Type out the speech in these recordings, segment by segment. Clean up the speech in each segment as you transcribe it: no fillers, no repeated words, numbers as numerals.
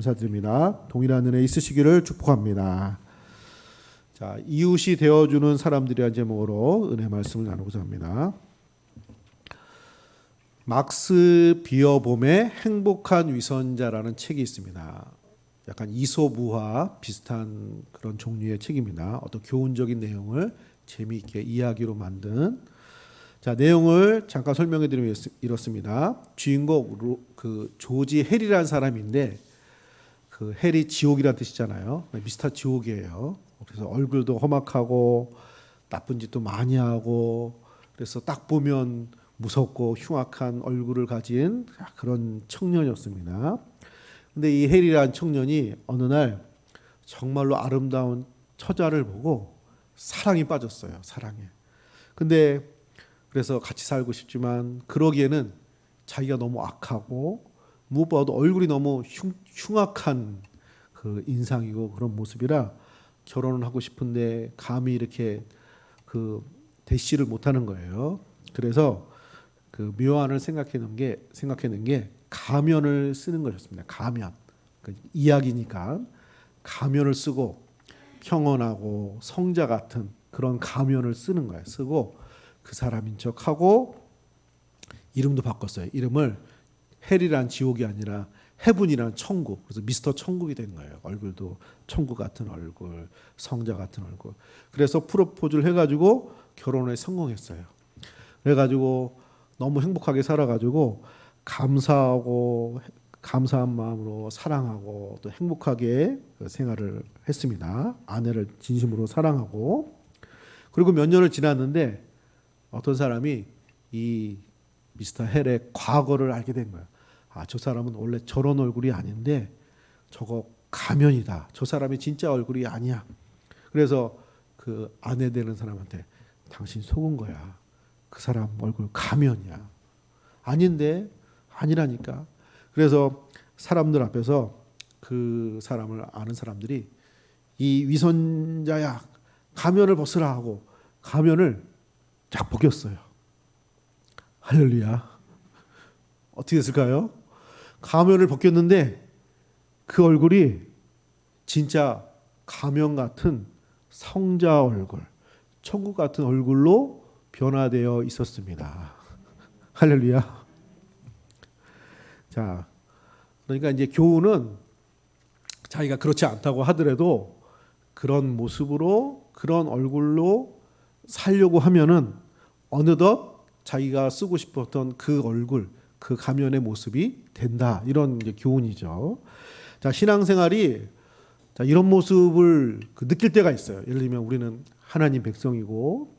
감사드립니다. 동일한 은혜 있으시기를 축복합니다. 자, 이웃이 되어주는 사람들이란 제목으로 은혜 말씀을 나누고자 합니다. 막스 비어봄의 행복한 위선자라는 책이 있습니다. 약간 이솝우화 비슷한 그런 종류의 책입니다. 어떤 교훈적인 내용을 재미있게 이야기로 만든. 자, 내용을 잠깐 설명해 드리면 이렇습니다. 주인공 그 조지 헬이라는 사람인데, 그 헬이 지옥이라는 뜻이잖아요. 미스터 지옥이에요. 그래서 얼굴도 험악하고 나쁜 짓도 많이 하고, 그래서 딱 보면 무섭고 흉악한 얼굴을 가진 그런 청년이었습니다. 근데 이 헬이라는 청년이 어느 날 정말로 아름다운 처자를 보고 사랑에 빠졌어요. 사랑에. 근데 그래서 같이 살고 싶지만 그러기에는 자기가 너무 악하고 무엇보다도 얼굴이 너무 흉악한 그 인상이고 그런 모습이라 결혼을 하고 싶은데 감히 이렇게 그 대시를 못하는 거예요. 그래서 그 묘안을 생각해낸 게 가면을 쓰는 것이었습니다. 가면. 그 이야기니까 가면을 쓰고 평온하고 성자 같은 그런 가면을 쓰는 거예요. 쓰고 그 사람인 척하고 이름도 바꿨어요. 이름을 헬이란 지옥이 아니라 헤븐이란 천국. 그래서 미스터 천국이 된 거예요. 얼굴도 천국 같은 얼굴, 성자 같은 얼굴. 그래서 프로포즈를 해가지고 결혼에 성공했어요. 그래가지고 너무 행복하게 살아가지고 감사하고 감사한 마음으로 사랑하고 또 행복하게 생활을 했습니다. 아내를 진심으로 사랑하고. 그리고 몇 년을 지났는데 어떤 사람이 이 미스터 헬의 과거를 알게 된 거예요. 아, 저 사람은 원래 저런 얼굴이 아닌데 저거 가면이다. 저 사람이 진짜 얼굴이 아니야. 그래서 그 아내 되는 사람한테 당신 속은 거야. 그 사람 얼굴 가면이야. 아닌데 아니라니까. 그래서 사람들 앞에서 그 사람을 아는 사람들이 이 위선자야 가면을 벗으라 하고 가면을 쫙 벗겼어요. 할렐루야. 어떻게 됐을까요? 가면을 벗겼는데 그 얼굴이 진짜 가면 같은 성자 얼굴, 천국 같은 얼굴로 변화되어 있었습니다. 할렐루야. 자, 그러니까 이제 교훈은 자기가 그렇지 않다고 하더라도 그런 모습으로 그런 얼굴로 살려고 하면은 어느덧 자기가 쓰고 싶었던 그 얼굴, 그 가면의 모습이 된다. 이런 이제 교훈이죠. 자, 신앙생활이 자, 이런 모습을 느낄 때가 있어요. 예를 들면 우리는 하나님 백성이고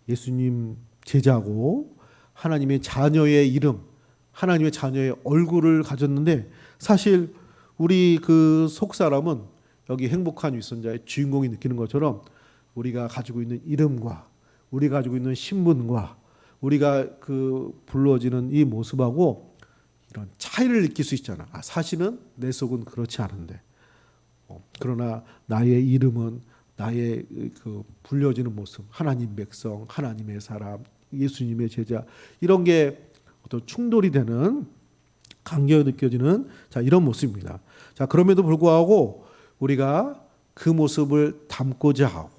예수님 제자고 하나님의 자녀의 이름, 하나님의 자녀의 얼굴을 가졌는데 사실 우리 그 속사람은 여기 행복한 위선자의 주인공이 느끼는 것처럼 우리가 가지고 있는 이름과 우리가 가지고 있는 신분과 우리가 그 불러지는 이 모습하고 이런 차이를 느낄 수 있잖아. 아, 사실은 내 속은 그렇지 않은데. 그러나 나의 이름은 나의 그 불려지는 모습, 하나님 백성, 하나님의 사람, 예수님의 제자 이런 게 어떤 충돌이 되는 간격이 느껴지는 자 이런 모습입니다. 자 그럼에도 불구하고 우리가 그 모습을 담고자 하고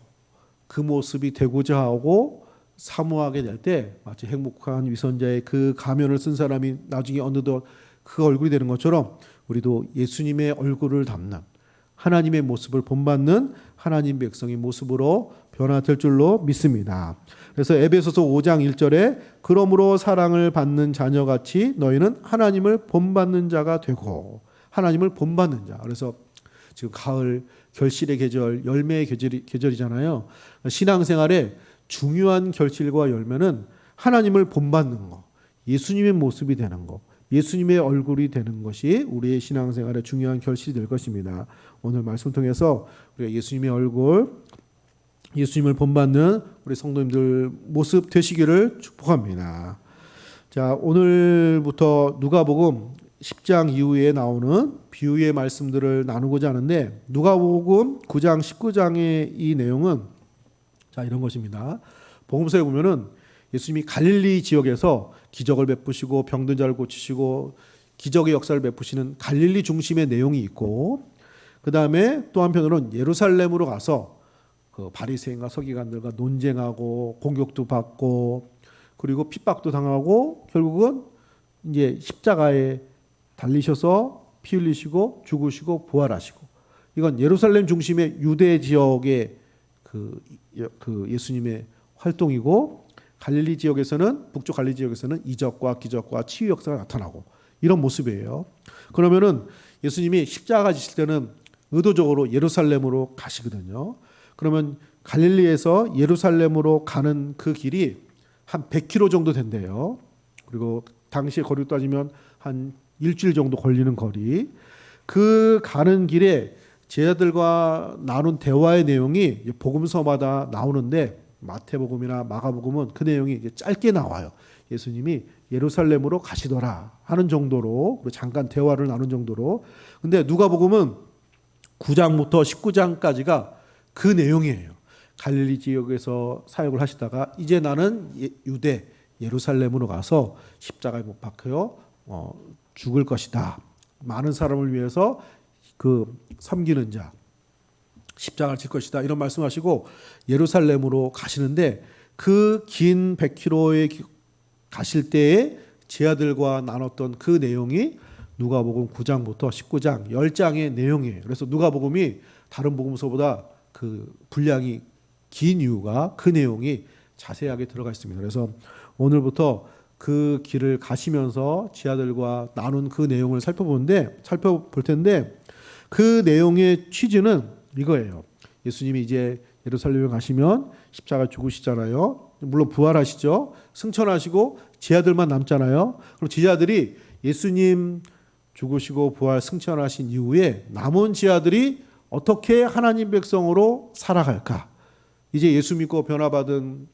그 모습이 되고자 하고 사모하게 될 때 마치 행복한 위선자의 그 가면을 쓴 사람이 나중에 어느덧 그 얼굴이 되는 것처럼 우리도 예수님의 얼굴을 담는 하나님의 모습을 본받는 하나님 백성의 모습으로 변화될 줄로 믿습니다. 그래서 에베소서 5장 1절에 그러므로 사랑을 받는 자녀같이 너희는 하나님을 본받는 자가 되고 하나님을 본받는 자. 그래서 지금 가을 결실의 계절, 열매의 계절이잖아요. 신앙생활에 중요한 결실과 열매는 하나님을 본받는 거, 예수님의 모습이 되는 거, 예수님의 얼굴이 되는 것이 우리의 신앙생활의 중요한 결실이 될 것입니다. 오늘 말씀 통해서 우리가 예수님의 얼굴, 예수님을 본받는 우리 성도님들 모습 되시기를 축복합니다. 자, 오늘부터 누가복음 10장 이후에 나오는 비유의 말씀들을 나누고자 하는데 누가복음 9장 19장의 이 내용은 자, 이런 것입니다. 복음서에 보면은 예수님이 갈릴리 지역에서 기적을 베푸시고 병든 자를 고치시고 기적의 역사를 베푸시는 갈릴리 중심의 내용이 있고, 그 다음에 또 한편으로는 예루살렘으로 가서 그 바리새인과 서기관들과 논쟁하고 공격도 받고 그리고 핍박도 당하고 결국은 이제 십자가에 달리셔서 피 흘리시고 죽으시고 부활하시고, 이건 예루살렘 중심의 유대 지역의 그 예수님의 활동이고, 갈릴리 지역에서는, 북쪽 갈릴리 지역에서는 이적과 기적과 치유 역사가 나타나고 이런 모습이에요. 그러면은 예수님이 십자가 지실 때는 의도적으로 예루살렘으로 가시거든요. 그러면 갈릴리에서 예루살렘으로 가는 그 길이 한 100km 정도 된대요. 그리고 당시의 거리로 따지면 한 일주일 정도 걸리는 거리. 그 가는 길에 제자들과 나눈 대화의 내용이 복음서마다 나오는데, 마태복음이나 마가복음은 그 내용이 이제 짧게 나와요. 예수님이 예루살렘으로 가시더라 하는 정도로, 그리고 잠깐 대화를 나눈 정도로. 근데 누가복음은 9장부터 19장까지가 그 내용이에요. 갈릴리 지역에서 사역을 하시다가 이제 나는 유대 예루살렘으로 가서 십자가에 못 박혀 죽을 것이다. 많은 사람을 위해서 그 섬기는 자, 십자가를 질 것이다. 이런 말씀하시고 예루살렘으로 가시는데, 그 긴 100km에 가실 때에 제자들과 나눴던 그 내용이 누가복음 9장부터 19장 10장의 내용이에요. 그래서 누가복음이 다른 복음서보다 그 분량이 긴 이유가 그 내용이 자세하게 들어가 있습니다. 그래서 오늘부터 그 길을 가시면서 제자들과 나눈 그 내용을 살펴볼 텐데, 그 내용의 취지는 이거예요. 예수님이 이제 예루살렘에 가시면 십자가 죽으시잖아요. 물론 부활하시죠. 승천하시고 제자들만 남잖아요. 그럼 제자들이 예수님 죽으시고 부활 승천하신 이후에 남은 제자들이 어떻게 하나님 백성으로 살아갈까? 이제 예수 믿고 변화받은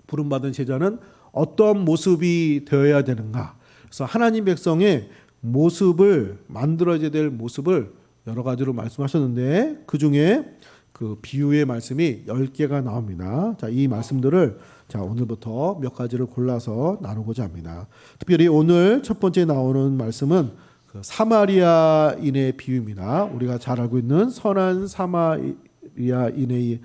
부름받은 제자는 어떤 모습이 되어야 되는가? 그래서 하나님 백성의 모습을, 만들어져야 될 모습을 여러 가지로 말씀하셨는데, 그 중에 그 비유의 말씀이 10개가 나옵니다. 자, 이 말씀들을 오늘부터 몇 가지를 골라서 나누고자 합니다. 특별히 오늘 첫 번째 나오는 말씀은 그 사마리아인의 비유입니다. 우리가 잘 알고 있는 선한 사마리아인의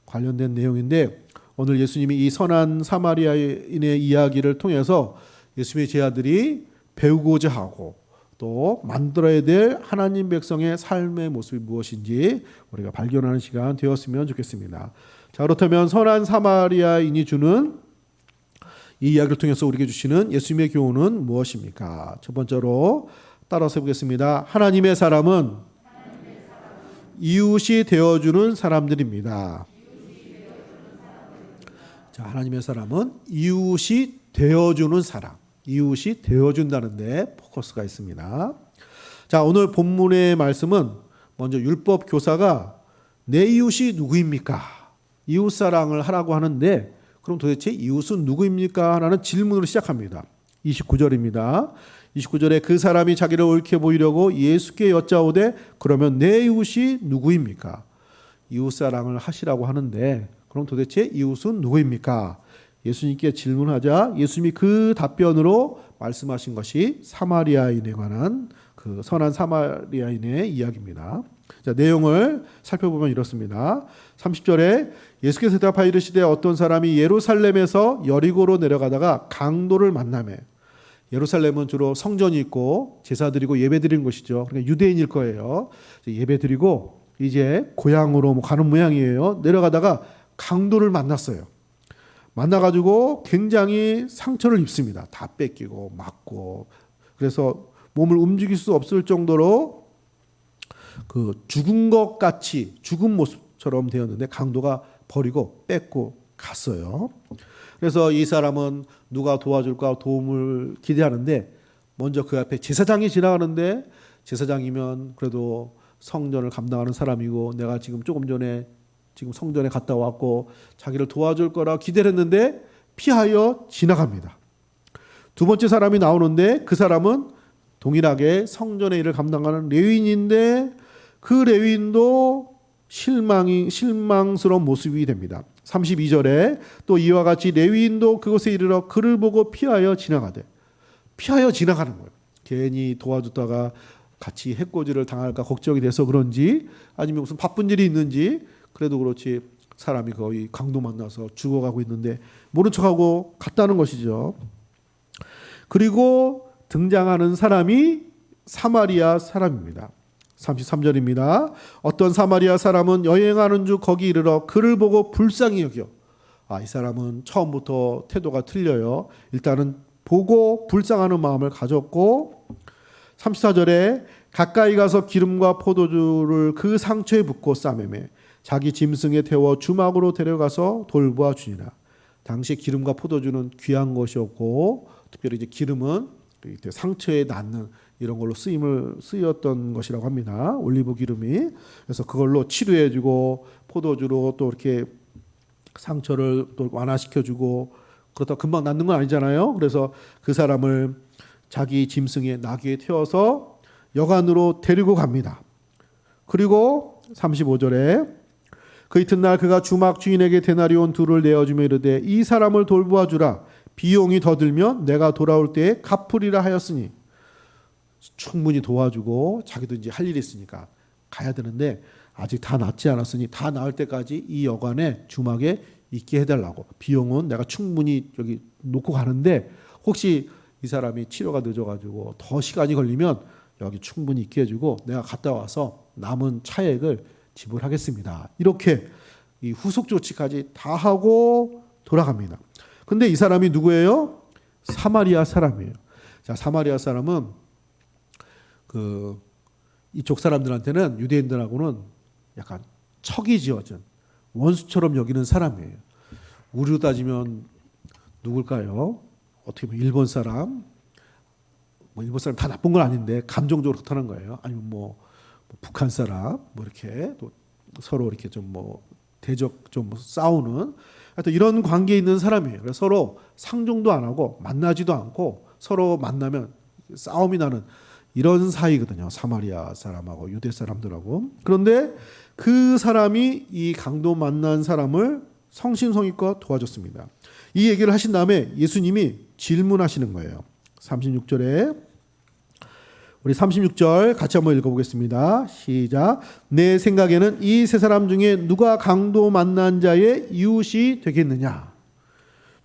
관련된 내용인데, 오늘 예수님이 이 선한 사마리아인의 이야기를 통해서 예수님의 제자들이 배우고자 하고 또 만들어야 될 하나님 백성의 삶의 모습이 무엇인지 우리가 발견하는 시간 되었으면 좋겠습니다. 자, 그렇다면 선한 사마리아인이 주는 이 이야기를 통해서 우리에게 주시는 예수님의 교훈은 무엇입니까? 첫 번째로 따라서 해보겠습니다. 하나님의 사람은 이웃이 되어주는 사람들입니다. 자, 하나님의 사람은 이웃이 되어주는 사람, 이웃이 되어준다는데 포커스가 있습니다. 자, 오늘 본문의 말씀은 먼저 율법 교사가 내 이웃이 누구입니까? 이웃 사랑을 하라고 하는데, 그럼 도대체 이웃은 누구입니까? 라는 질문으로 시작합니다. 29절입니다. 29절에 그 사람이 자기를 옳게 보이려고 예수께 여짜오되 그러면 내 이웃이 누구입니까? 이웃 사랑을 하시라고 하는데, 그럼 도대체 이웃은 누구입니까? 예수님께 질문하자 예수님이 그 답변으로 말씀하신 것이 사마리아인에 관한 그 선한 사마리아인의 이야기입니다. 자, 내용을 살펴보면 이렇습니다. 30절에 예수께서 대답하여 이르시되 어떤 사람이 예루살렘에서 여리고로 내려가다가 강도를 만나매, 예루살렘은 주로 성전이 있고 제사 드리고 예배 드리는 곳이죠. 그러니까 유대인일 거예요. 예배 드리고 이제 고향으로 가는 모양이에요. 내려가다가 강도를 만났어요. 만나가지고 굉장히 상처를 입습니다. 다 뺏기고 맞고, 그래서 몸을 움직일 수 없을 정도로 그 죽은 것 같이 죽은 모습처럼 되었는데 강도가 버리고 뺏고 갔어요. 그래서 이 사람은 누가 도와줄까 도움을 기대하는데, 먼저 그 앞에 제사장이 지나가는데, 제사장이면 그래도 성전을 감당하는 사람이고 내가 지금 조금 전에 지금 성전에 갔다 왔고 자기를 도와줄 거라 기대를 했는데 피하여 지나갑니다. 두 번째 사람이 나오는데, 그 사람은 동일하게 성전의 일을 감당하는 레위인인데 그 레위인도 실망스러운 모습이 됩니다. 32절에 또 이와 같이 레위인도 그곳에 이르러 그를 보고 피하여 지나가되, 피하여 지나가는 거예요. 괜히 도와줬다가 같이 해코지를 당할까 걱정이 돼서 그런지 아니면 무슨 바쁜 일이 있는지 그래도 그렇지 사람이 거의 강도 만나서 죽어가고 있는데 모른 척하고 갔다는 것이죠. 그리고 등장하는 사람이 사마리아 사람입니다. 33절입니다. 어떤 사마리아 사람은 여행하는 중 거기 이르러 그를 보고 불쌍히 여겨. 이 사람은 처음부터 태도가 틀려요. 일단은 보고 불쌍하는 마음을 가졌고 34절에 가까이 가서 기름과 포도주를 그 상처에 붓고 싸매매 자기 짐승에 태워 주막으로 데려가서 돌보아 주니라. 당시 기름과 포도주는 귀한 것이었고 특별히 이제 기름은 상처에 낫는 이런 걸로 쓰였던 것이라고 합니다. 올리브 기름이. 그래서 그걸로 치료해주고 포도주로 또 이렇게 상처를 또 완화시켜주고 그렇다고 금방 낫는 건 아니잖아요. 그래서 그 사람을 자기 짐승의 나귀에 태워서 여관으로 데리고 갑니다. 그리고 35절에 그 이튿날 그가 주막 주인에게 데나리온 둘을 내어주며 이르되 이 사람을 돌보아 주라. 비용이 더 들면 내가 돌아올 때에 갚으리라 하였으니 충분히 도와주고 자기도 이제 할 일이 있으니까 가야 되는데 아직 다 낫지 않았으니 다 나을 때까지 이 여관에 주막에 있게 해달라고. 비용은 내가 충분히 여기 놓고 가는데 혹시 이 사람이 치료가 늦어가지고 더 시간이 걸리면 여기 충분히 있게 해주고 내가 갔다 와서 남은 차액을 지불하겠습니다. 이렇게 이 후속 조치까지 다 하고 돌아갑니다. 근데 이 사람이 누구예요? 사마리아 사람이에요. 자, 사마리아 사람은 이쪽 사람들한테는 유대인들하고는 약간 척이 지어진 원수처럼 여기는 사람이에요. 우리로 따지면 누굴까요? 어떻게 보면 일본 사람, 일본 사람 다 나쁜 건 아닌데 감정적으로 그렇다는 거예요. 아니면 북한 사람, 이렇게 또 서로 이렇게 좀 대적 좀 싸우는 하여튼 이런 관계에 있는 사람이에요. 그래서 서로 상종도 안 하고 만나지도 않고 서로 만나면 싸움이 나는 이런 사이거든요. 사마리아 사람하고 유대 사람들하고. 그런데 그 사람이 이 강도 만난 사람을 성심성의껏 도와줬습니다. 이 얘기를 하신 다음에 예수님이 질문하시는 거예요. 36절에 우리 36절 같이 한번 읽어보겠습니다. 시작. 내 생각에는 이 세 사람 중에 누가 강도 만난 자의 이웃이 되겠느냐?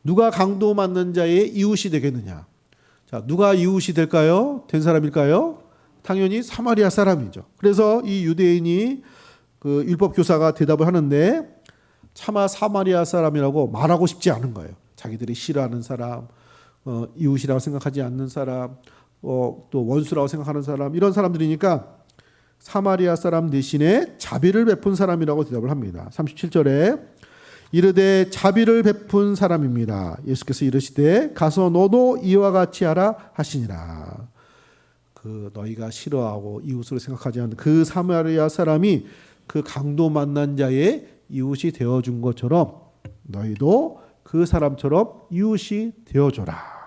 누가 강도 만난 자의 이웃이 되겠느냐? 자, 누가 이웃이 될까요? 된 사람일까요? 당연히 사마리아 사람이죠. 그래서 이 유대인이 그 율법 교사가 대답을 하는데 차마 사마리아 사람이라고 말하고 싶지 않은 거예요. 자기들이 싫어하는 사람, 이웃이라고 생각하지 않는 사람, 또 원수라고 생각하는 사람, 이런 사람들이니까 사마리아 사람 대신에 자비를 베푼 사람이라고 대답을 합니다. 37절에 이르되 자비를 베푼 사람입니다. 예수께서 이르시되 가서 너도 이와 같이 하라 하시니라. 너희가 싫어하고 이웃으로 생각하지 않는 그 사마리아 사람이 그 강도 만난 자의 이웃이 되어준 것처럼 너희도 그 사람처럼 이웃이 되어줘라.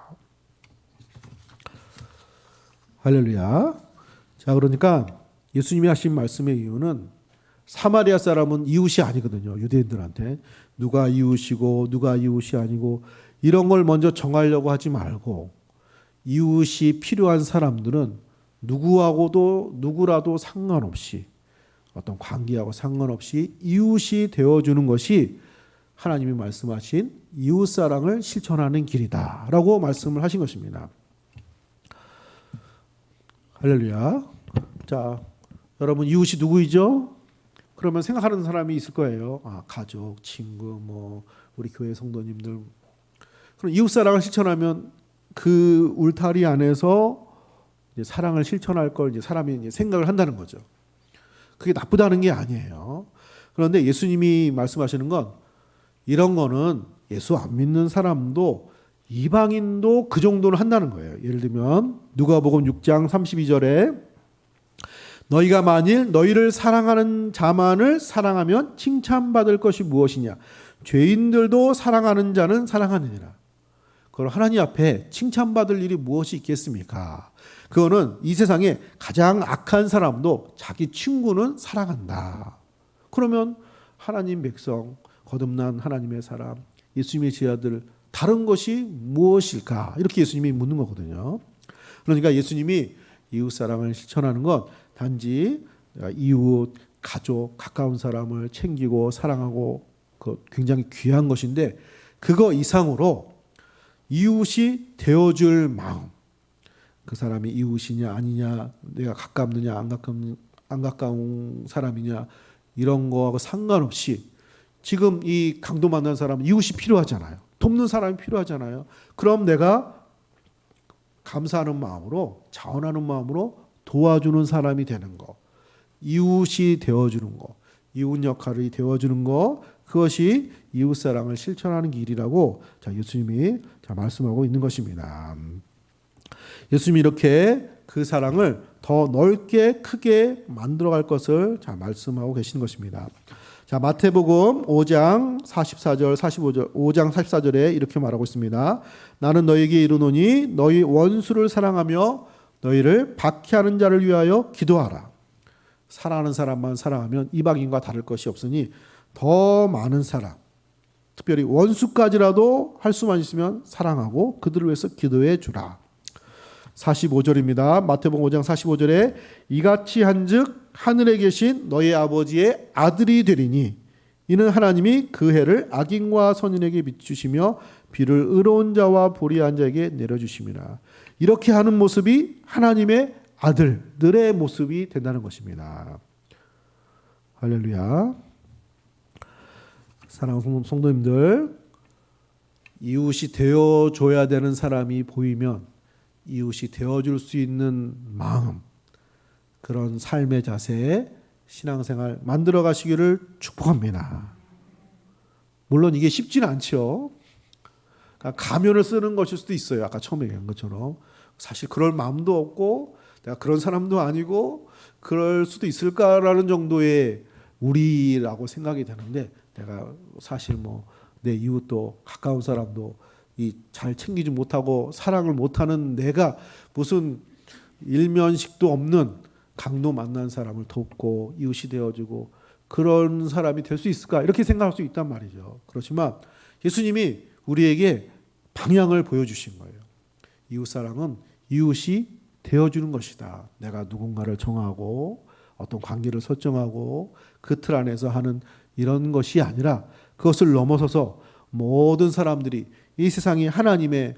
할렐루야. 자, 그러니까 예수님이 하신 말씀의 이유는 사마리아 사람은 이웃이 아니거든요. 유대인들한테 누가 이웃이고 누가 이웃이 아니고 이런 걸 먼저 정하려고 하지 말고 이웃이 필요한 사람들은 누구라도 상관없이 어떤 관계하고 상관없이 이웃이 되어주는 것이 하나님이 말씀하신 이웃사랑을 실천하는 길이다라고 말씀을 하신 것입니다. 할렐루야. 자, 여러분 이웃이 누구이죠? 그러면 생각하는 사람이 있을 거예요. 가족, 친구, 우리 교회 성도님들. 그럼 이웃사랑을 실천하면 그 울타리 안에서 이제 사랑을 실천할 걸 이제 사람이 이제 생각을 한다는 거죠. 그게 나쁘다는 게 아니에요. 그런데 예수님이 말씀하시는 건 이런 거는 예수 안 믿는 사람도 이방인도 그 정도는 한다는 거예요. 예를 들면 누가복음 6장 32절에 너희가 만일 너희를 사랑하는 자만을 사랑하면 칭찬받을 것이 무엇이냐? 죄인들도 사랑하는 자는 사랑하느니라. 그걸 하나님 앞에 칭찬받을 일이 무엇이 있겠습니까? 그거는 이 세상에 가장 악한 사람도 자기 친구는 사랑한다. 그러면 하나님 백성, 거듭난 하나님의 사람, 예수님의 제자들 다른 것이 무엇일까? 이렇게 예수님이 묻는 거거든요. 그러니까 예수님이 이웃 사랑을 실천하는 건 단지 이웃, 가족, 가까운 사람을 챙기고 사랑하고 그 굉장히 귀한 것인데 그거 이상으로 이웃이 되어줄 마음, 그 사람이 이웃이냐 아니냐, 내가 가깝느냐 안 가까운 사람이냐 이런 거하고 상관없이 지금 이 강도 만난 사람은 이웃이 필요하잖아요. 돕는 사람이 필요하잖아요. 그럼 내가 감사하는 마음으로, 자원하는 마음으로 도와주는 사람이 되는 거, 이웃이 되어주는 거, 이웃 역할이 되어주는 거, 그것이 이웃 사랑을 실천하는 길이라고 예수님이 말씀하고 있는 것입니다. 예수님이 이렇게 그 사랑을 더 넓게 크게 만들어갈 것을 말씀하고 계시는 것입니다. 마태복음 5장 44절 45절 5장 44절에 이렇게 말하고 있습니다. 나는 너희에게 이르노니 너희 원수를 사랑하며 너희를 박해하는 자를 위하여 기도하라. 사랑하는 사람만 사랑하면 이방인과 다를 것이 없으니 더 많은 사람, 특별히 원수까지라도 할 수만 있으면 사랑하고 그들을 위해서 기도해 주라. 45절입니다. 마태복음 5장 45절에 이같이 한즉 하늘에 계신 너희 아버지의 아들이 되리니 이는 하나님이 그 해를 악인과 선인에게 비추시며 비를 의로운 자와 불의한 자에게 내려주심이라. 이렇게 하는 모습이 하나님의 아들들의 모습이 된다는 것입니다. 할렐루야. 사랑하는 성도님들, 이웃이 되어줘야 되는 사람이 보이면 이웃이 되어줄 수 있는 마음, 그런 삶의 자세에 신앙생활 만들어 가시기를 축복합니다. 물론 이게 쉽지는 않죠. 그러니까 가면을 쓰는 것일 수도 있어요. 아까 처음에 얘기한 것처럼 사실 그럴 마음도 없고 내가 그런 사람도 아니고 그럴 수도 있을까라는 정도의 우리라고 생각이 되는데, 내가 사실 내 이웃도 가까운 사람도 잘 챙기지 못하고 사랑을 못하는 내가 무슨 일면식도 없는 강도 만난 사람을 돕고 이웃이 되어주고 그런 사람이 될 수 있을까, 이렇게 생각할 수 있단 말이죠. 그렇지만 예수님이 우리에게 방향을 보여주신 거예요. 이웃사랑은 이웃이 되어주는 것이다. 내가 누군가를 정하고 어떤 관계를 설정하고 그 틀 안에서 하는 이런 것이 아니라 그것을 넘어서서 모든 사람들이 이 세상이 하나님의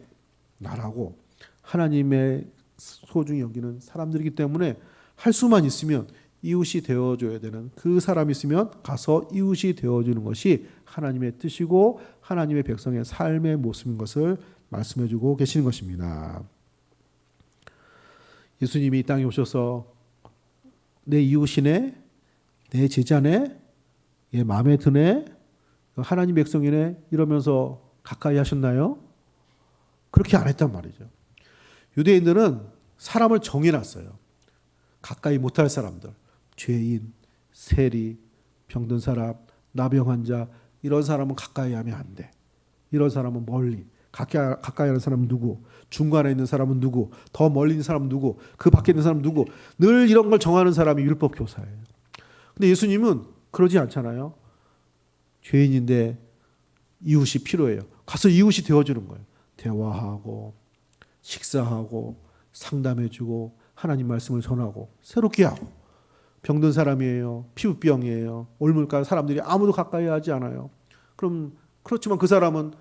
나라고 하나님의 소중히 여기는 사람들이기 때문에 할 수만 있으면 이웃이 되어줘야 되는 그 사람이 있으면 가서 이웃이 되어주는 것이 하나님의 뜻이고 하나님의 백성의 삶의 모습인 것을 말씀해주고 계시는 것입니다. 예수님이 이 땅에 오셔서 내 이웃이네, 내 제자네, 얘 마음에 드네, 하나님 백성이네 이러면서 가까이 하셨나요? 그렇게 안 했단 말이죠. 유대인들은 사람을 정해놨어요. 가까이 못할 사람들, 죄인, 세리, 병든 사람, 나병 환자, 이런 사람은 가까이 하면 안 돼. 이런 사람은 멀리. 가까이 하는 사람은 누구? 중간에 있는 사람은 누구? 더 멀리 있는 사람은 누구? 그 밖에 있는 사람은 누구? 늘 이런 걸 정하는 사람이 율법 교사예요. 근데 예수님은 그러지 않잖아요. 죄인인데 이웃이 필요해요. 가서 이웃이 되어주는 거예요. 대화하고 식사하고 상담해주고 하나님 말씀을 전하고 새롭게 하고. 병든 사람이에요. 피부병이에요. 올물가 사람들이 아무도 가까이 하지 않아요. 그렇지만 그 사람은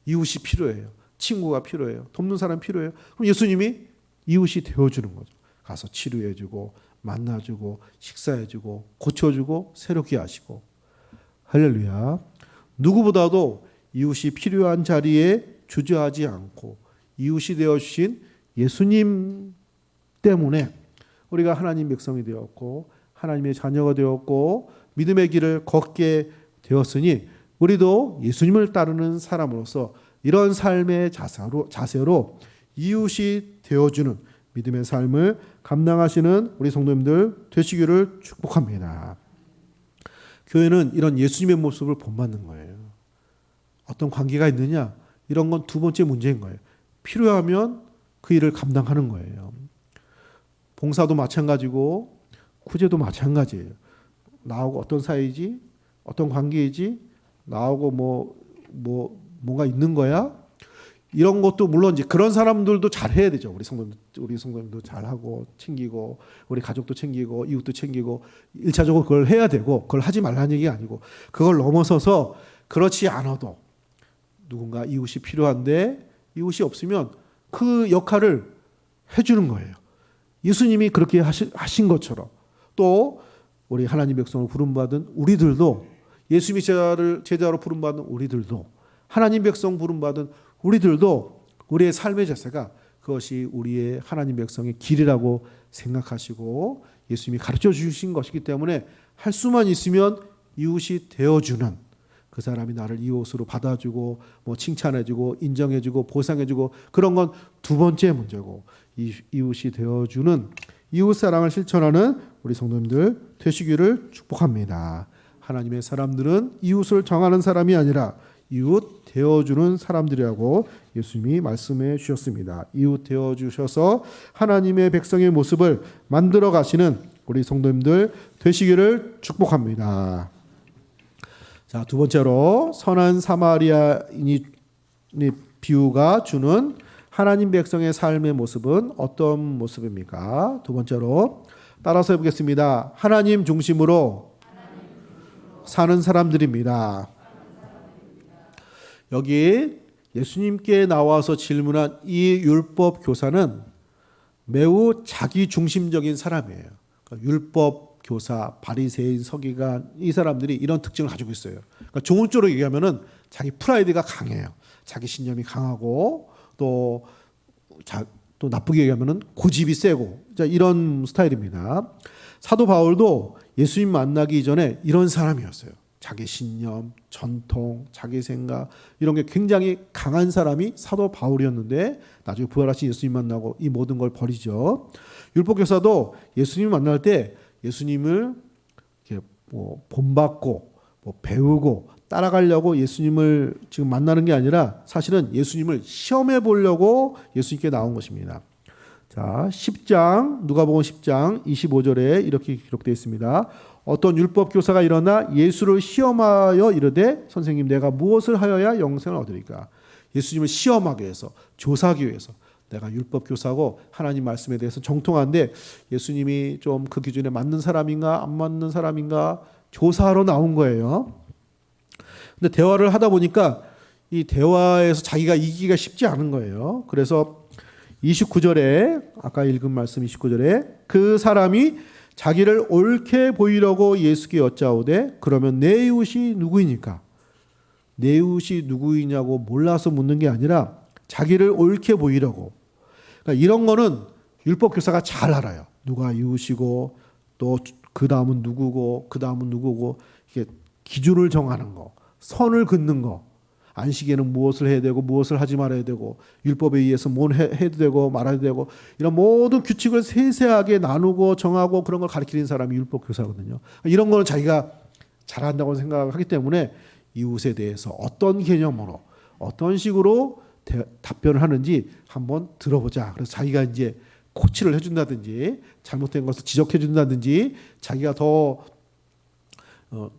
이웃이 필요해요. 친구가 필요해요. 돕는 사람이 필요해요. 그럼 예수님이 이웃이 되어주는 거죠. 가서 치료해주고 만나주고 식사해주고 고쳐주고 새롭게 하시고. 할렐루야. 누구보다도 이웃이 필요한 자리에 주저하지 않고 이웃이 되어주신 예수님 때문에 우리가 하나님 백성이 되었고 하나님의 자녀가 되었고 믿음의 길을 걷게 되었으니 우리도 예수님을 따르는 사람으로서 이런 삶의 자세로 이웃이 되어주는 믿음의 삶을 감당하시는 우리 성도님들 되시기를 축복합니다. 교회는 이런 예수님의 모습을 본받는 거예요. 어떤 관계가 있느냐, 이런 건 두 번째 문제인 거예요. 필요하면 그 일을 감당하는 거예요. 봉사도 마찬가지고 구제도 마찬가지예요. 나하고 어떤 사이지, 어떤 관계이지, 나하고 뭔가 있는 거야. 이런 것도 물론 이제 그런 사람들도 잘 해야 되죠. 우리 성도님도 잘 하고 챙기고 우리 가족도 챙기고 이웃도 챙기고 1차적으로 그걸 해야 되고 그걸 하지 말라는 얘기가 아니고 그걸 넘어서서 그렇지 않아도 누군가 이웃이 필요한데 이웃이 없으면 그 역할을 해주는 거예요. 예수님이 그렇게 하신 것처럼 또 우리 하나님 백성을 부름받은 우리들도 예수님이 제자로 부름받은 우리들도 하나님 백성 부름받은 우리들도 우리의 삶의 자세가 그것이 우리의 하나님 백성의 길이라고 생각하시고 예수님이 가르쳐 주신 것이기 때문에 할 수만 있으면 이웃이 되어주는 그 사람이 나를 이웃으로 받아주고 뭐 칭찬해주고 인정해주고 보상해주고 그런 건 두 번째 문제고 이웃이 되어주는 이웃 사랑을 실천하는 우리 성도님들 되시기를 축복합니다. 하나님의 사람들은 이웃을 정하는 사람이 아니라 이웃 되어주는 사람들이라고 예수님이 말씀해 주셨습니다. 이웃 되어주셔서 하나님의 백성의 모습을 만들어 가시는 우리 성도님들 되시기를 축복합니다. 자, 두 번째로 선한 사마리아인의 비유가 주는 하나님 백성의 삶의 모습은 어떤 모습입니까? 두 번째로 따라서 해보겠습니다. 하나님 중심으로 사는 사람들입니다. 여기 예수님께 나와서 질문한 이 율법 교사는 매우 자기 중심적인 사람이에요. 그러니까 율법 교사, 바리새인, 서기관 이 사람들이 이런 특징을 가지고 있어요. 그러니까 좋은 쪽으로 얘기하면은 자기 프라이드가 강해요. 자기 신념이 강하고 또 나쁘게 얘기하면은 고집이 세고 이런 스타일입니다. 사도 바울도 예수님 만나기 전에 이런 사람이었어요. 자기 신념, 전통, 자기 생각 이런 게 굉장히 강한 사람이 사도 바울이었는데 나중에 부활하신 예수님 만나고 이 모든 걸 버리죠. 율법교사도 예수님 만날 때 예수님을 이렇게 본받고 배우고 따라가려고 예수님을 지금 만나는 게 아니라 사실은 예수님을 시험해 보려고 예수님께 나온 것입니다. 자, 10장 누가복음 10장 25절에 이렇게 기록되어 있습니다. 어떤 율법 교사가 일어나 예수를 시험하여 이르되 선생님 내가 무엇을 하여야 영생을 얻으리까? 예수님을 시험하기 위해서 조사하기 위해서 내가 율법 교사고 하나님 말씀에 대해서 정통한데 예수님이 좀 그 기준에 맞는 사람인가 안 맞는 사람인가 조사하러 나온 거예요. 근데 대화를 하다 보니까 이 대화에서 자기가 이기기가 쉽지 않은 거예요. 그래서 29절에 아까 읽은 말씀 29절에 그 사람이 자기를 옳게 보이려고 예수께 여짜오되 그러면 내 이웃이 누구이니까? 내 이웃이 누구이냐고 몰라서 묻는 게 아니라 자기를 옳게 보이려고. 그러니까 이런 거는 율법 교사가 잘 알아요. 누가 이웃이고 또 그 다음은 누구고 그 다음은 누구고 이게 기준을 정하는 거, 선을 긋는 거. 안식에는 무엇을 해야 되고 무엇을 하지 말아야 되고 율법에 의해서 뭘 해도 되고 말아야 되고 이런 모든 규칙을 세세하게 나누고 정하고 그런 걸 가르치는 사람이 율법 교사거든요. 이런 거는 자기가 잘한다고 생각하기 때문에 이웃에 대해서 어떤 개념으로 어떤 식으로 답변을 하는지 한번 들어보자. 그래서 자기가 이제 코치를 해준다든지 잘못된 것을 지적해준다든지 자기가 더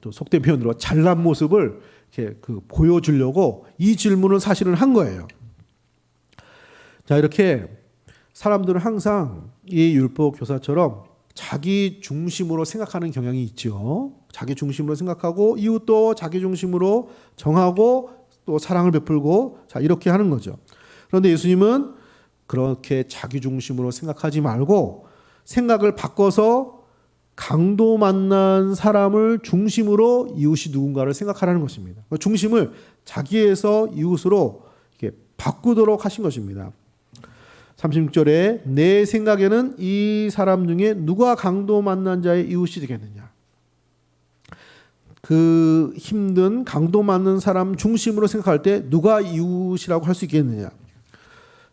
또 속된 표현으로 잘난 모습을 이렇게 보여주려고 이 질문을 사실은 한 거예요. 자, 이렇게 사람들은 항상 이 율법 교사처럼 자기 중심으로 생각하는 경향이 있죠. 자기 중심으로 생각하고 이웃도 자기 중심으로 정하고 또 사랑을 베풀고 자 이렇게 하는 거죠. 그런데 예수님은 그렇게 자기 중심으로 생각하지 말고 생각을 바꿔서 강도 만난 사람을 중심으로 이웃이 누군가를 생각하라는 것입니다. 중심을 자기에서 이웃으로 이렇게 바꾸도록 하신 것입니다. 36절에 내 생각에는 이 사람 중에 누가 강도 만난 자의 이웃이 되겠느냐. 그 힘든 강도 만난 사람 중심으로 생각할 때 누가 이웃이라고 할 수 있겠느냐.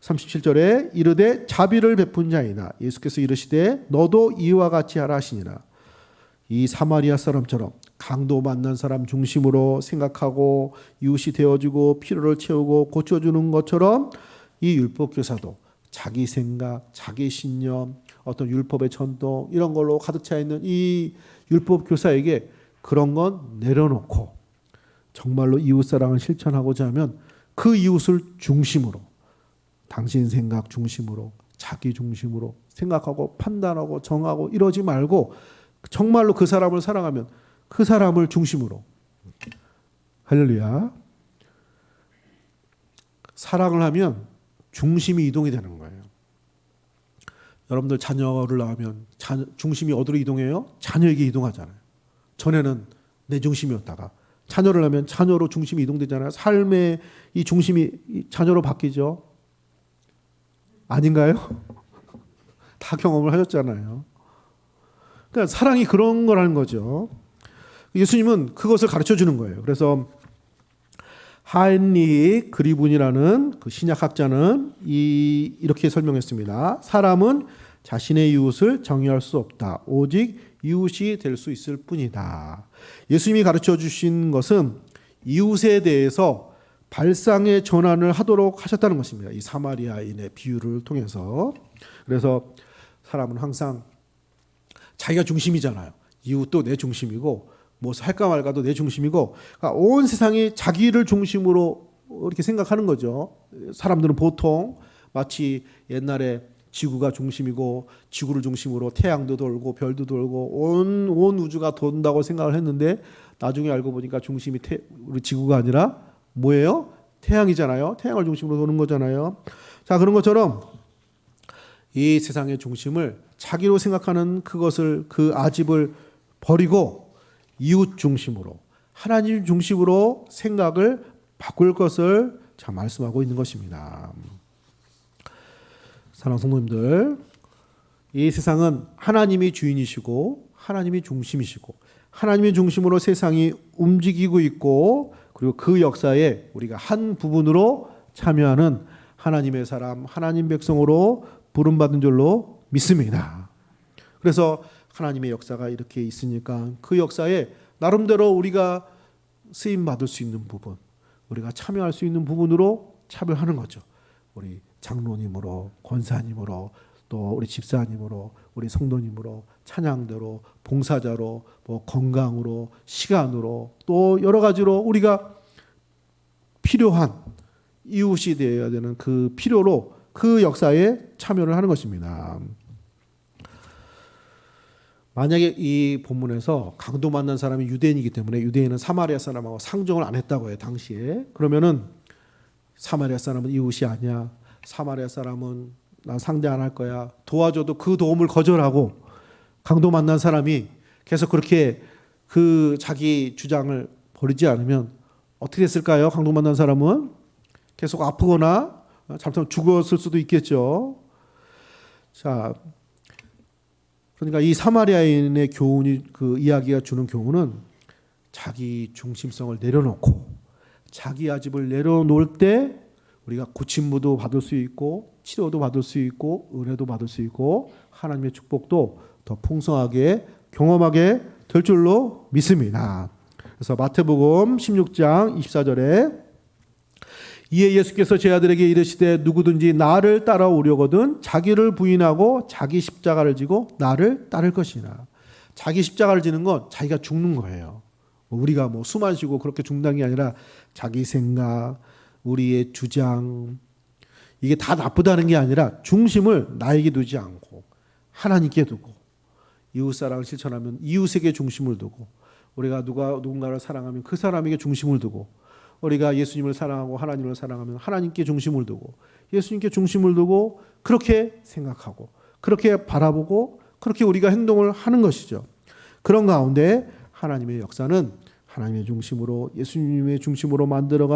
37절에 이르되 자비를 베푼 자이나 예수께서 이르시되 너도 이와 같이 하라 하시니라. 이 사마리아 사람처럼 강도 만난 사람 중심으로 생각하고 이웃이 되어주고 필요를 채우고 고쳐주는 것처럼 이 율법 교사도 자기 생각, 자기 신념, 어떤 율법의 전통 이런 걸로 가득 차 있는 이 율법 교사에게 그런 건 내려놓고 정말로 이웃 사랑을 실천하고자 하면 그 이웃을 중심으로 당신 생각 중심으로, 자기 중심으로 생각하고 판단하고 정하고 이러지 말고 정말로 그 사람을 사랑하면 그 사람을 중심으로. 할렐루야. 사랑을 하면 중심이 이동이 되는 거예요. 여러분들 자녀를 낳으면 중심이 어디로 이동해요? 자녀에게 이동하잖아요. 전에는 내 중심이었다가 자녀를 낳으면 자녀로 중심이 이동되잖아요. 삶의 이 중심이 자녀로 바뀌죠. 아닌가요? 다 경험을 하셨잖아요. 그러니까 사랑이 그런 거라는 거죠. 예수님은 그것을 가르쳐 주는 거예요. 그래서 하인리 그리분이라는 그 신약학자는 이렇게 설명했습니다. 사람은 자신의 이웃을 정의할 수 없다. 오직 이웃이 될 수 있을 뿐이다. 예수님이 가르쳐 주신 것은 이웃에 대해서 발상의 전환을 하도록 하셨다는 것입니다. 이 사마리아인의 비유를 통해서. 그래서 사람은 항상 자기가 중심이잖아요. 이웃도 내 중심이고 뭐 할까 말까도 내 중심이고, 그러니까 온 세상이 자기를 중심으로 이렇게 생각하는 거죠. 사람들은 보통 마치 옛날에 지구가 중심이고 지구를 중심으로 태양도 돌고 별도 돌고 온 우주가 돈다고 생각을 했는데 나중에 알고 보니까 중심이 우리 지구가 아니라 뭐예요? 태양이잖아요. 태양을 중심으로 도는 거잖아요. 자, 그런 것처럼 이 세상의 중심을 자기로 생각하는 그것을, 그 아집을 버리고 이웃 중심으로, 하나님 중심으로 생각을 바꿀 것을 참 말씀하고 있는 것입니다. 사랑하는 성도님들, 이 세상은 하나님이 주인이시고 하나님이 중심이시고 하나님의 중심으로 세상이 움직이고 있고, 그리고 그 역사에 우리가 한 부분으로 참여하는 하나님의 사람, 하나님 백성으로 부름받은 줄로 믿습니다. 그래서 하나님의 역사가 이렇게 있으니까 그 역사에 나름대로 우리가 쓰임받을 수 있는 부분, 우리가 참여할 수 있는 부분으로 참여하는 거죠. 우리 장로님으로, 권사님으로, 또 우리 집사님으로, 우리 성도님으로, 찬양대로, 봉사자로, 뭐 건강으로, 시간으로, 또 여러 가지로 우리가 필요한 이웃이 되어야 되는 그 필요로 그 역사에 참여를 하는 것입니다. 만약에 이 본문에서 강도 만난 사람이 유대인이기 때문에 유대인은 사마리아 사람하고 상종을 안 했다고 해요, 당시에. 그러면은 사마리아 사람은 이웃이 아니야, 사마리아 사람은 난 상대 안 할 거야, 도와줘도 그 도움을 거절하고 강도 만난 사람이 계속 그렇게 그 자기 주장을 버리지 않으면 어떻게 됐을까요? 강도 만난 사람은 계속 아프거나 잘못하면 죽었을 수도 있겠죠. 자, 그러니까 이 사마리아인의 교훈이, 그 이야기가 주는 교훈은 자기 중심성을 내려놓고 자기 아집을 내려놓을 때 우리가 고침도 받을 수 있고 치료도 받을 수 있고 은혜도 받을 수 있고 하나님의 축복도 더 풍성하게 경험하게 될 줄로 믿습니다. 그래서 마태복음 16장 24절에 이에 예수께서 제 아들에게 이르시되 누구든지 나를 따라오려거든 자기를 부인하고 자기 십자가를 지고 나를 따를 것이나. 자기 십자가를 지는 건 자기가 죽는 거예요. 우리가 뭐 숨 안 쉬고 그렇게 죽는 게 아니라 자기 생각, 우리의 주장, 이게 다 나쁘다는 게 아니라 중심을 나에게 두지 않고 하나님께 두고 이웃사랑을 실천하면 이웃에게 중심을 두고, 우리가 누군가를 사랑하면 그 사람에게 중심을 두고, 우리가 예수님을 사랑하고 하나님을 사랑하면 하나님께 중심을 두고 예수님께 중심을 두고 그렇게 생각하고 그렇게 바라보고 그렇게 우리가 행동을 하는 것이죠. 그런 가운데 하나님의 역사는 하나님의 중심으로, 예수님의 중심으로 만들어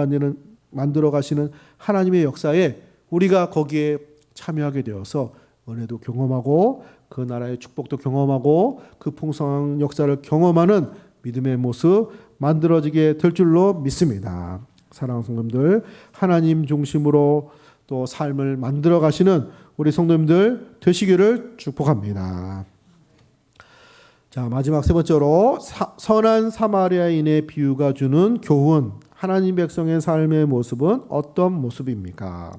가시는 하나님의 역사에 우리가 거기에 참여하게 되어서 은혜도 경험하고 그 나라의 축복도 경험하고 그 풍성한 역사를 경험하는 믿음의 모습 만들어지게 될 줄로 믿습니다. 사랑하는 성도님들, 하나님 중심으로 또 삶을 만들어 가시는 우리 성도님들 되시기를 축복합니다. 자, 마지막 세 번째로 선한 사마리아인의 비유가 주는 교훈, 하나님 백성의 삶의 모습은 어떤 모습입니까?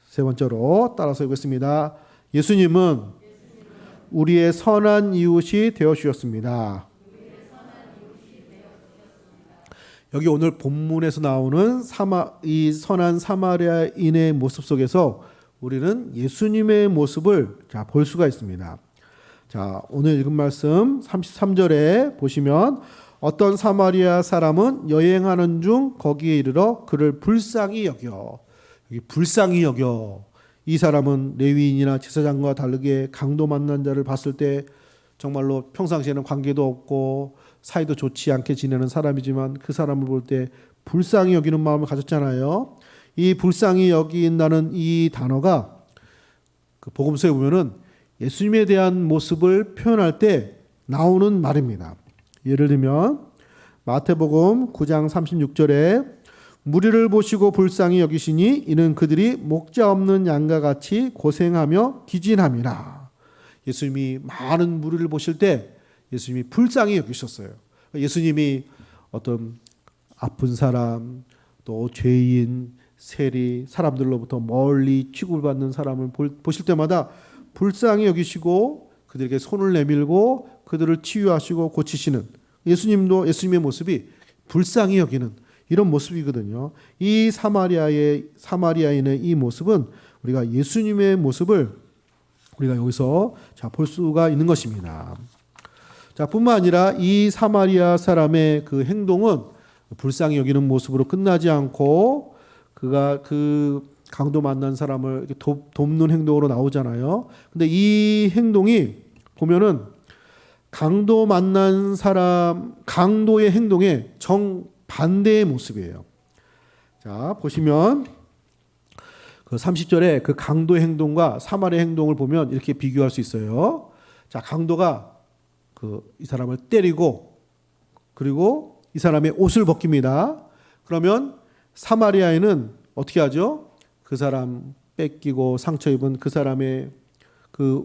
세 번째로 따라서 읽겠습니다. 예수님은 우리의 선한 이웃이 되어 주셨습니다. 여기 오늘 본문에서 나오는 이 선한 사마리아인의 모습 속에서 우리는 예수님의 모습을 볼 수가 있습니다. 자, 오늘 읽은 말씀 33절에 보시면 어떤 사마리아 사람은 여행하는 중 거기에 이르러 그를 불쌍히 여겨. 여기 불쌍히 여겨. 이 사람은 레위인이나 제사장과 다르게 강도 만난 자를 봤을 때 정말로 평상시에는 관계도 없고 사이도 좋지 않게 지내는 사람이지만 그 사람을 볼 때 불쌍히 여기는 마음을 가졌잖아요. 이 불쌍히 여긴다는 이 단어가 그 복음서에 보면은 예수님에 대한 모습을 표현할 때 나오는 말입니다. 예를 들면 마태복음 9장 36절에 무리를 보시고 불쌍히 여기시니 이는 그들이 목자 없는 양과 같이 고생하며 기진함이라. 예수님이 많은 무리를 보실 때 예수님이 불쌍히 여기셨어요. 예수님이 어떤 아픈 사람, 또 죄인, 세리, 사람들로부터 멀리 취급을 받는 사람을 보실 때마다 불쌍히 여기시고 그들에게 손을 내밀고 그들을 치유하시고 고치시는 예수님의 모습이 불쌍히 여기는 이런 모습이거든요. 이 사마리아인의 이 모습은 우리가 예수님의 모습을 우리가 여기서 볼 수가 있는 것입니다. 자, 뿐만 아니라 이 사마리아 사람의 그 행동은 불쌍히 여기는 모습으로 끝나지 않고 그가 그 강도 만난 사람을 이렇게 돕는 행동으로 나오잖아요. 근데 이 행동이 보면은 강도 만난 사람, 강도의 행동의 정반대의 모습이에요. 자, 보시면 그 30절에 그 강도의 행동과 사마리아의 행동을 보면 이렇게 비교할 수 있어요. 자, 강도가 이 사람을 때리고 그리고 이 사람의 옷을 벗깁니다. 그러면 사마리아인은 어떻게 하죠? 그 사람 뺏기고 상처 입은 그 사람의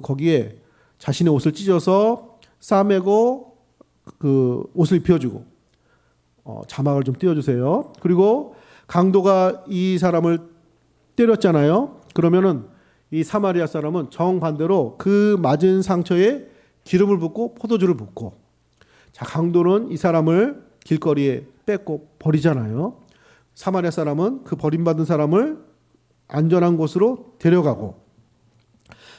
거기에 자신의 옷을 찢어서 싸매고 그 옷을 입혀주고 자막을 좀 띄워주세요. 그리고 강도가 이 사람을 때렸잖아요. 그러면은 이 사마리아 사람은 정반대로 그 맞은 상처에 기름을 붓고 포도주를 붓고, 자, 강도는 이 사람을 길거리에 뺏고 버리잖아요. 사마리아 사람은 그 버림받은 사람을 안전한 곳으로 데려가고,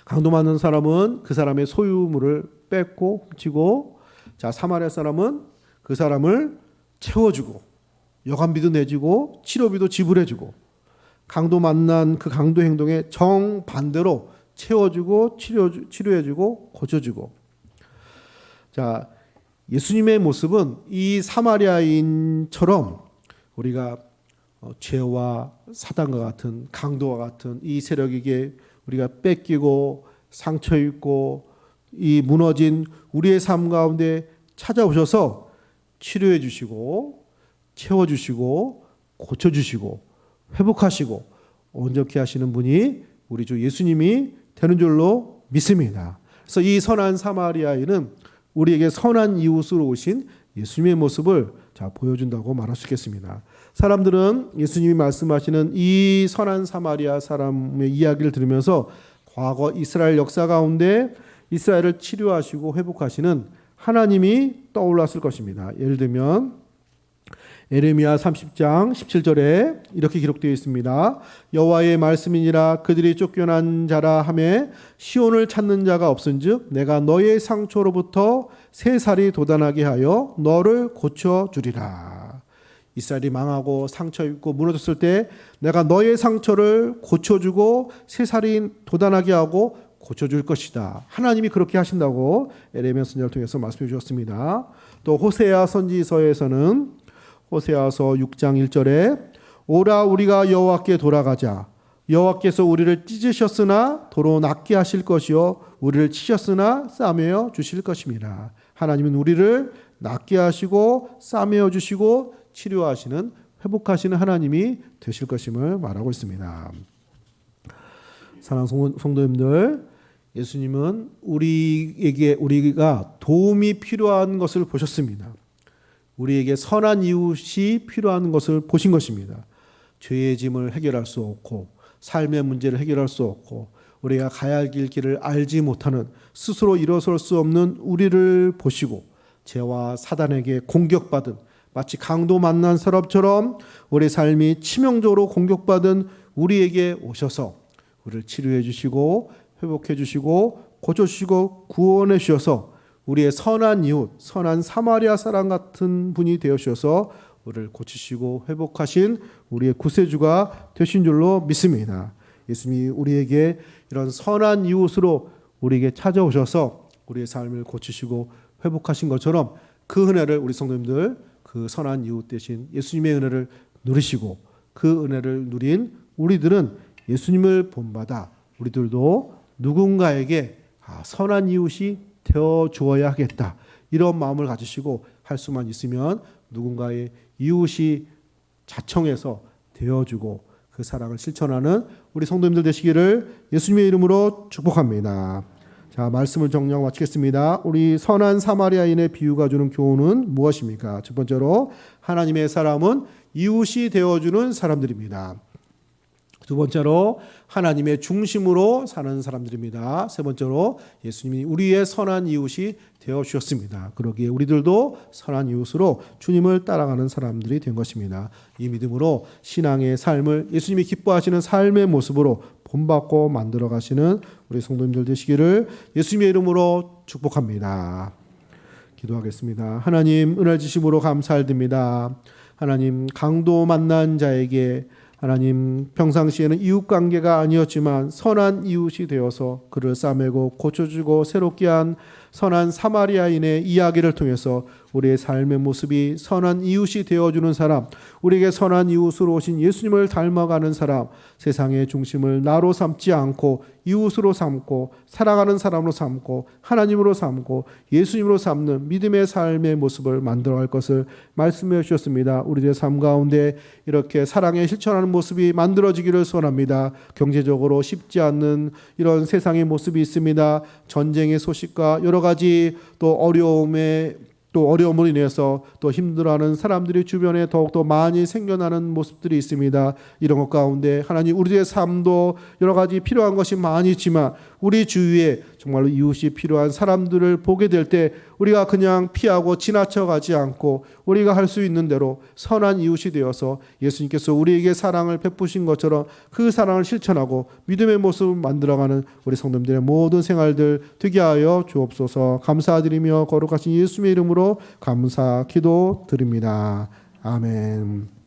강도받는 사람은 그 사람의 소유물을 뺏고 훔치고, 자, 사마리아 사람은 그 사람을 채워주고 여관비도 내주고 치료비도 지불해주고, 강도 만난 그 강도 행동에 정반대로 채워주고 치료해주고 고쳐주고. 자, 예수님의 모습은 이 사마리아인처럼 우리가 죄와 사단과 같은 강도와 같은 이 세력에게 우리가 뺏기고 상처 입고 이 무너진 우리의 삶 가운데 찾아오셔서 치료해 주시고 채워주시고 고쳐주시고 회복하시고 온전케 하시는 분이 우리 주 예수님이 되는 줄로 믿습니다. 그래서 이 선한 사마리아인은 우리에게 선한 이웃으로 오신 예수님의 모습을 보여준다고 말할 수 있겠습니다. 사람들은 예수님이 말씀하시는 이 선한 사마리아 사람의 이야기를 들으면서 과거 이스라엘 역사 가운데 이스라엘을 치료하시고 회복하시는 하나님이 떠올랐을 것입니다. 예를 들면 에레미야 30장 17절에 이렇게 기록되어 있습니다. 여호와의 말씀이니라 그들이 쫓겨난 자라 하매 시온을 찾는 자가 없은즉 내가 너의 상처로부터 새 살이 돋아나게 하여 너를 고쳐주리라. 이스라엘이 망하고 상처 입고 무너졌을 때 내가 너의 상처를 고쳐주고 새 살이 돋아나게 하고 고쳐줄 것이다. 하나님이 그렇게 하신다고 에레미야 선지자를 통해서 말씀해 주셨습니다. 또 호세아 선지서에서는 호세아서 6장 1절에 오라 우리가 여호와께 돌아가자. 여호와께서 우리를 찢으셨으나 도로 낫게 하실 것이요 우리를 치셨으나 싸매어 주실 것입니다. 하나님은 우리를 낫게 하시고 싸매어 주시고 치료하시는 회복하시는 하나님이 되실 것임을 말하고 있습니다. 사랑하는 성도님들, 예수님은 우리가 도움이 필요한 것을 보셨습니다. 우리에게 선한 이웃이 필요한 것을 보신 것입니다. 죄의 짐을 해결할 수 없고 삶의 문제를 해결할 수 없고 우리가 가야 할 길을 알지 못하는 스스로 일어설 수 없는 우리를 보시고 죄와 사단에게 공격받은 마치 강도 만난 사람처럼 우리 삶이 치명적으로 공격받은 우리에게 오셔서 우리를 치료해 주시고 회복해 주시고 고쳐 주시고 구원해 주셔서 우리의 선한 이웃, 선한 사마리아 사람 같은 분이 되어 주셔서 우리를 고치시고 회복하신 우리의 구세주가 되신 줄로 믿습니다. 예수님이 우리에게 이런 선한 이웃으로 우리에게 찾아오셔서 우리의 삶을 고치시고 회복하신 것처럼 그 은혜를 우리 성도님들 그 선한 이웃 대신 예수님의 은혜를 누리시고 그 은혜를 누린 우리들은 예수님을 본받아 우리들도 누군가에게 선한 이웃이 되어 주어야 하겠다. 이런 마음을 가지시고 할 수만 있으면 누군가의 이웃이 자청해서 되어주고 그 사랑을 실천하는 우리 성도님들 되시기를 예수님의 이름으로 축복합니다. 자, 말씀을 정리하고 마치겠습니다. 우리 선한 사마리아인의 비유가 주는 교훈은 무엇입니까? 첫 번째로 하나님의 사람은 이웃이 되어주는 사람들입니다. 두 번째로 하나님의 중심으로 사는 사람들입니다. 세 번째로 예수님이 우리의 선한 이웃이 되어주셨습니다. 그러기에 우리들도 선한 이웃으로 주님을 따라가는 사람들이 된 것입니다. 이 믿음으로 신앙의 삶을 예수님이 기뻐하시는 삶의 모습으로 본받고 만들어 가시는 우리 성도님들 되시기를 예수님의 이름으로 축복합니다. 기도하겠습니다. 하나님 은혜 주심으로 감사드립니다. 하나님 강도 만난 자에게 하나님 평상시에는 이웃관계가 아니었지만 선한 이웃이 되어서 그를 싸매고 고쳐주고 새롭게 한 선한 사마리아인의 이야기를 통해서 우리의 삶의 모습이 선한 이웃이 되어주는 사람, 우리에게 선한 이웃으로 오신 예수님을 닮아가는 사람, 세상의 중심을 나로 삼지 않고 이웃으로 삼고 살아가는 사람으로 삼고 하나님으로 삼고 예수님으로 삼는 믿음의 삶의 모습을 만들어갈 것을 말씀해 주셨습니다. 우리들의 삶 가운데 이렇게 사랑에 실천하는 모습이 만들어지기를 소원합니다. 경제적으로 쉽지 않는 이런 세상의 모습이 있습니다. 전쟁의 소식과 여러 가지 또 어려움으로 인해서 또 힘들어하는 사람들이 주변에 더욱더 많이 생겨나는 모습들이 있습니다. 이런 것 가운데 하나님 우리의 삶도 여러 가지 필요한 것이 많이 있지만 우리 주위에 정말로 이웃이 필요한 사람들을 보게 될 때 우리가 그냥 피하고 지나쳐 가지 않고 우리가 할 수 있는 대로 선한 이웃이 되어서 예수님께서 우리에게 사랑을 베푸신 것처럼 그 사랑을 실천하고 믿음의 모습을 만들어가는 우리 성도님들의 모든 생활들 되게 하여 주옵소서. 감사드리며 거룩하신 예수님의 이름으로 감사 기도 드립니다. 아멘.